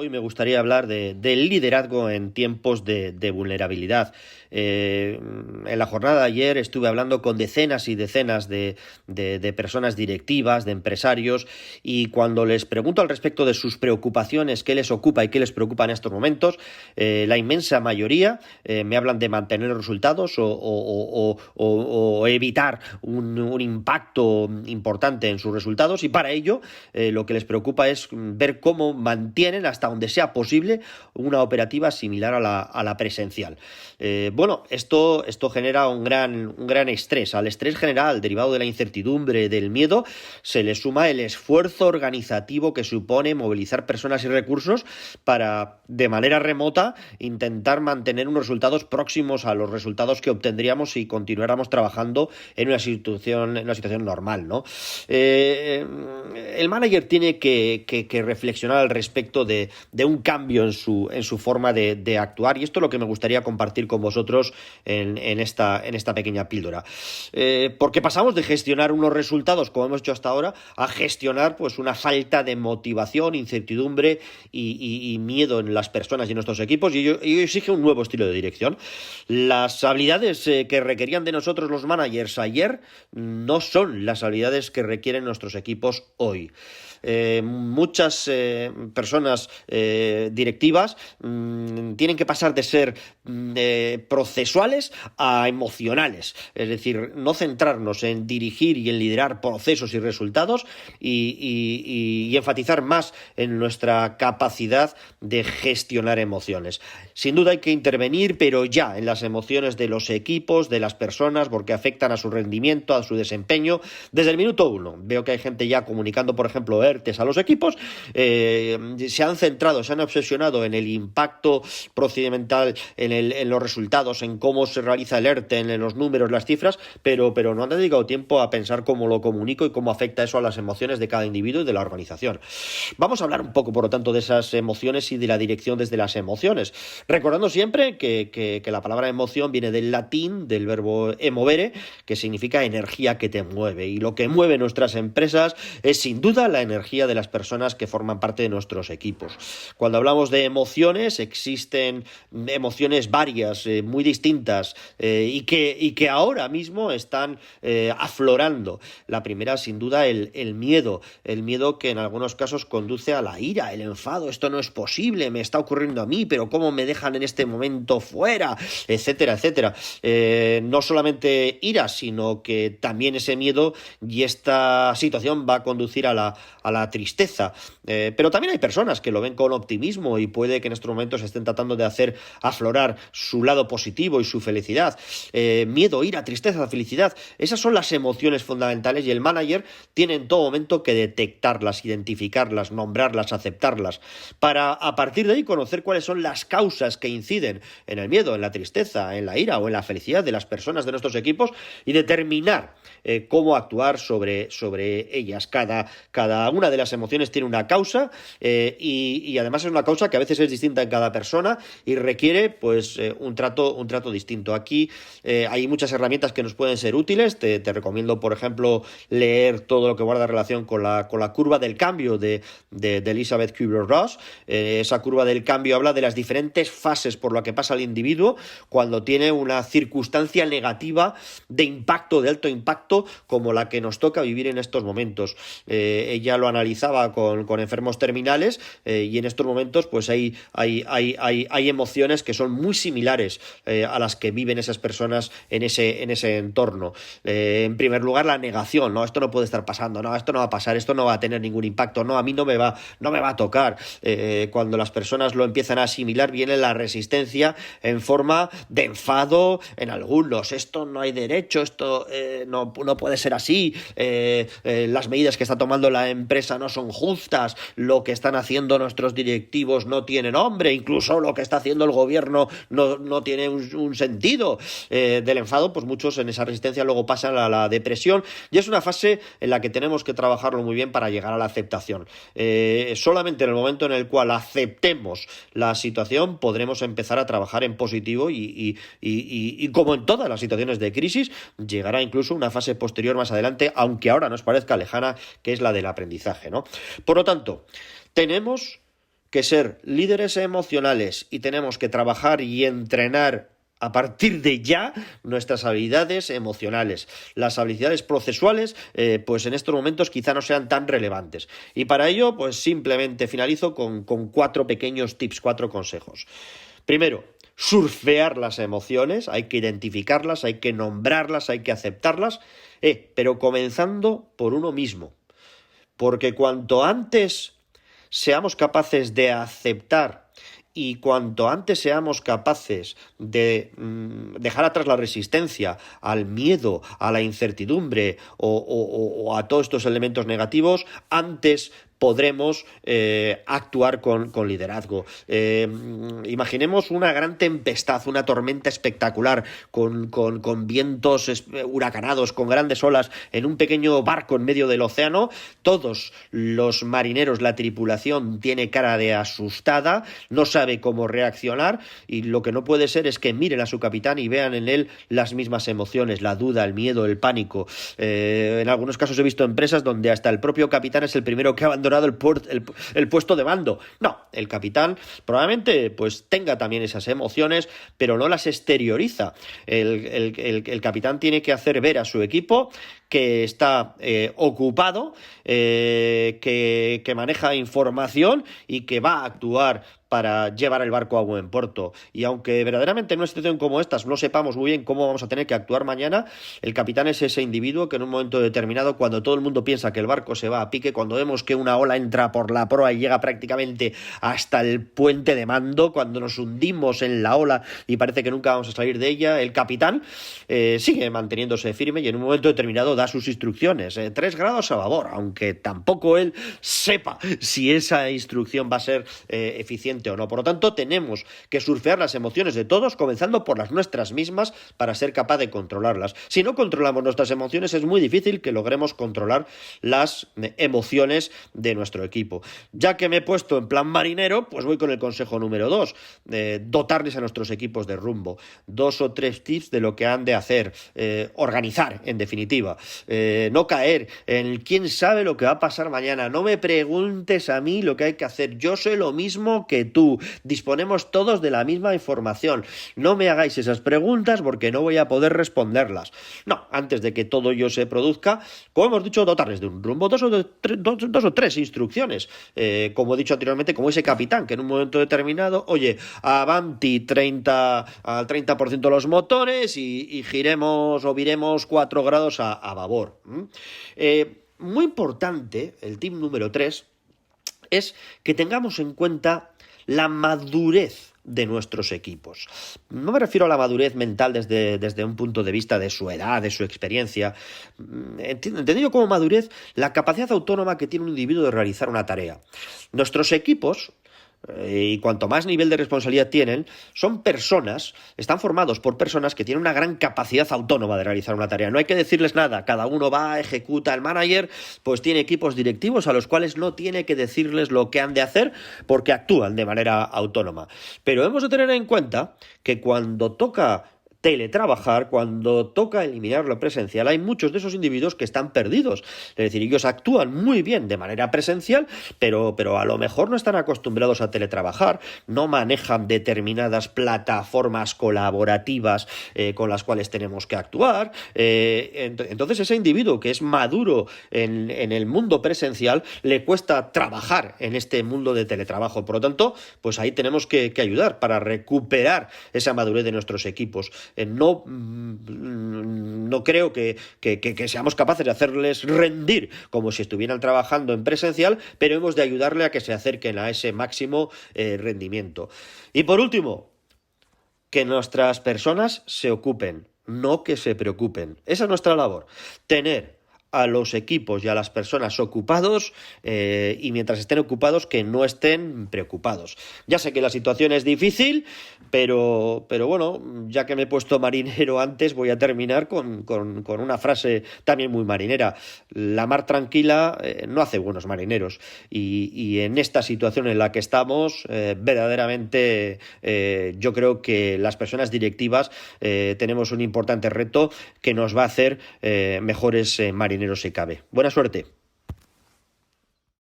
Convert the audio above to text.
Hoy me gustaría hablar del liderazgo en tiempos de vulnerabilidad. En la jornada de ayer estuve hablando con decenas y decenas de personas directivas, de empresarios, y cuando les pregunto al respecto de sus preocupaciones, qué les ocupa y qué les preocupa en estos momentos, la inmensa mayoría me hablan de mantener resultados o evitar un impacto importante en sus resultados, y para ello lo que les preocupa es ver cómo mantienen hasta donde sea posible una operativa similar a la presencial. Bueno, esto genera un gran estrés. Al estrés general derivado de la incertidumbre, del miedo, se le suma el esfuerzo organizativo que supone movilizar personas y recursos para, de manera remota, intentar mantener unos resultados próximos a los resultados que obtendríamos si continuáramos trabajando en una situación normal, ¿no? El manager tiene que reflexionar al respecto de un cambio en su forma de actuar, y esto es lo que me gustaría compartir con vosotros en esta pequeña píldora. Porque pasamos de gestionar unos resultados, como hemos hecho hasta ahora, a gestionar pues una falta de motivación, incertidumbre y miedo en las personas y en nuestros equipos, y ello exige un nuevo estilo de dirección. Las habilidades que requerían de nosotros los managers ayer no son las habilidades que requieren nuestros equipos hoy. Muchas personas directivas tienen que pasar de ser procesuales a emocionales, es decir, no centrarnos en dirigir y en liderar procesos y resultados y enfatizar más en nuestra capacidad de gestionar emociones. Sin duda hay que intervenir, pero ya, en las emociones de los equipos, de las personas, porque afectan a su rendimiento, a su desempeño, desde el minuto uno. Veo que hay gente ya comunicando, por ejemplo, ERTEs a los equipos, se han centrado, se han obsesionado en el impacto procedimental, en los resultados, en cómo se realiza el ERTE, en los números, las cifras, pero no han dedicado tiempo a pensar cómo lo comunico y cómo afecta eso a las emociones de cada individuo y de la organización. Vamos a hablar un poco, por lo tanto, de esas emociones y de la dirección desde las emociones, recordando siempre que la palabra emoción viene del latín, del verbo emovere, que significa energía que te mueve, y lo que mueve nuestras empresas es sin duda la energía de las personas que forman parte de nuestros equipos. Cuando hablamos de emociones, existen emociones varias, muy distintas, y que ahora mismo están aflorando. La primera, sin duda, el miedo que en algunos casos conduce a la ira, el enfado. Esto no es posible, me está ocurriendo a mí, pero ¿cómo me dejan en este momento fuera? Etcétera, etcétera. No solamente ira, sino que también ese miedo y esta situación va a conducir a la tristeza. Pero también hay personas que lo ven con optimismo y puede que en estos momentos estén tratando de hacer aflorar su lado positivo y su felicidad. Miedo, ira, tristeza, felicidad. Esas son las emociones fundamentales, y el manager tiene en todo momento que detectarlas, identificarlas, nombrarlas, aceptarlas, para a partir de ahí conocer cuáles son las causas que inciden en el miedo, en la tristeza, en la ira o en la felicidad de las personas de nuestros equipos, y determinar cómo actuar sobre ellas. Cada una de las emociones tiene una causa, y además es una causa que a veces es distinta en cada persona y requiere pues un trato distinto. Aquí hay muchas herramientas que nos pueden ser útiles. Te recomiendo, por ejemplo, leer todo lo que guarda relación con la curva del cambio de Elizabeth Kubler-Ross. Esa curva del cambio habla de las diferentes fases por las que pasa el individuo cuando tiene una circunstancia negativa de impacto, de alto impacto, como la que nos toca vivir en estos momentos. Ella lo analizaba con enfermos terminales, y en estos momentos pues hay emociones que son muy similares a las que viven esas personas en ese entorno. En primer lugar, la negación, no, esto no puede estar pasando, no, esto no va a pasar, esto no va a tener ningún impacto, no, a mí no me va a tocar. Cuando las personas lo empiezan a asimilar, viene la resistencia en forma de enfado en algunos. Esto no hay derecho, esto no puede ser así, las medidas que está tomando la empresa no son justas, lo que están haciendo nuestros directivos no tiene nombre, incluso lo que está haciendo el gobierno no tiene un sentido. Del enfado, pues muchos en esa resistencia luego pasan a la depresión, y es una fase en la que tenemos que trabajarlo muy bien para llegar a la aceptación. Solamente en el momento en el cual aceptemos la situación podremos empezar a trabajar en positivo, y como en todas las situaciones de crisis, llegará incluso una fase posterior más adelante, aunque ahora nos parezca lejana, que es la del aprendizaje, ¿no? Por lo tanto, tenemos que ser líderes emocionales y tenemos que trabajar y entrenar a partir de ya nuestras habilidades emocionales. Las habilidades procesuales, pues en estos momentos quizá no sean tan relevantes. Y para ello, pues simplemente finalizo con 4 pequeños tips, 4 consejos. Primero, surfear las emociones, hay que identificarlas, hay que nombrarlas, hay que aceptarlas, pero comenzando por uno mismo. Porque cuanto antes seamos capaces de aceptar y cuanto antes seamos capaces de dejar atrás la resistencia al miedo, a la incertidumbre o a todos estos elementos negativos, antes podremos actuar con liderazgo. Imaginemos una gran tempestad, una tormenta espectacular, con vientos huracanados, con grandes olas, en un pequeño barco en medio del océano. Todos los marineros, la tripulación, tiene cara de asustada, no sabe cómo reaccionar, y lo que no puede ser es que miren a su capitán y vean en él las mismas emociones, la duda, el miedo, el pánico. En algunos casos he visto empresas donde hasta el propio capitán es el primero que abandona el puesto de mando. No, el capitán probablemente pues tenga también esas emociones, pero no las exterioriza. El capitán tiene que hacer ver a su equipo que está ocupado, que maneja información y que va a actuar para llevar el barco a buen puerto. Y aunque verdaderamente en una situación como estas no sepamos muy bien cómo vamos a tener que actuar mañana, el capitán es ese individuo que en un momento determinado, cuando todo el mundo piensa que el barco se va a pique, cuando vemos que una ola entra por la proa y llega prácticamente hasta el puente de mando, cuando nos hundimos en la ola y parece que nunca vamos a salir de ella, el capitán sigue manteniéndose firme y en un momento determinado da sus instrucciones, 3 grados a babor, aunque tampoco él sepa si esa instrucción va a ser eficiente o no. Por lo tanto, tenemos que surfear las emociones de todos, comenzando por las nuestras mismas, para ser capaz de controlarlas. Si no controlamos nuestras emociones, es muy difícil que logremos controlar las emociones de nuestro equipo. Ya que me he puesto en plan marinero, pues voy con el consejo número 2, dotarles a nuestros equipos de rumbo. 2 o 3 tips de lo que han de hacer, organizar, en definitiva. No caer en quién sabe lo que va a pasar mañana. No me preguntes a mí lo que hay que hacer. Yo sé lo mismo que tú. Disponemos todos de la misma información. No me hagáis esas preguntas porque no voy a poder responderlas. No, antes de que todo ello se produzca, como hemos dicho, dotarles de un rumbo, 2 o 3 instrucciones. Como he dicho anteriormente, como ese capitán que en un momento determinado, oye, avanti al 30% los motores y giremos o viremos 4 grados a babor. Muy importante, el tip número 3, es que tengamos en cuenta la madurez de nuestros equipos. No me refiero a la madurez mental desde un punto de vista de su edad, de su experiencia. Entendido como madurez, la capacidad autónoma que tiene un individuo de realizar una tarea. Nuestros equipos, y cuanto más nivel de responsabilidad tienen, están formados por personas que tienen una gran capacidad autónoma de realizar una tarea. No hay que decirles nada, cada uno va, ejecuta. El manager pues tiene equipos directivos a los cuales no tiene que decirles lo que han de hacer porque actúan de manera autónoma. Pero hemos de tener en cuenta que cuando toca teletrabajar, cuando toca eliminar lo presencial, hay muchos de esos individuos que están perdidos. Es decir, ellos actúan muy bien de manera presencial, pero a lo mejor no están acostumbrados a teletrabajar, no manejan determinadas plataformas colaborativas con las cuales tenemos que actuar. Entonces ese individuo que es maduro en el mundo presencial le cuesta trabajar en este mundo de teletrabajo. Por lo tanto, pues ahí tenemos que ayudar para recuperar esa madurez de nuestros equipos. No creo que seamos capaces de hacerles rendir como si estuvieran trabajando en presencial, pero hemos de ayudarle a que se acerquen a ese máximo rendimiento. Y por último, que nuestras personas se ocupen, no que se preocupen. Esa es nuestra labor, tener a los equipos y a las personas ocupados y mientras estén ocupados que no estén preocupados. Ya sé que la situación es difícil, pero bueno, ya que me he puesto marinero antes, voy a terminar con una frase también muy marinera. La mar tranquila no hace buenos marineros y en esta situación en la que estamos, verdaderamente yo creo que las personas directivas tenemos un importante reto que nos va a hacer mejores marineros si cabe. Buena suerte.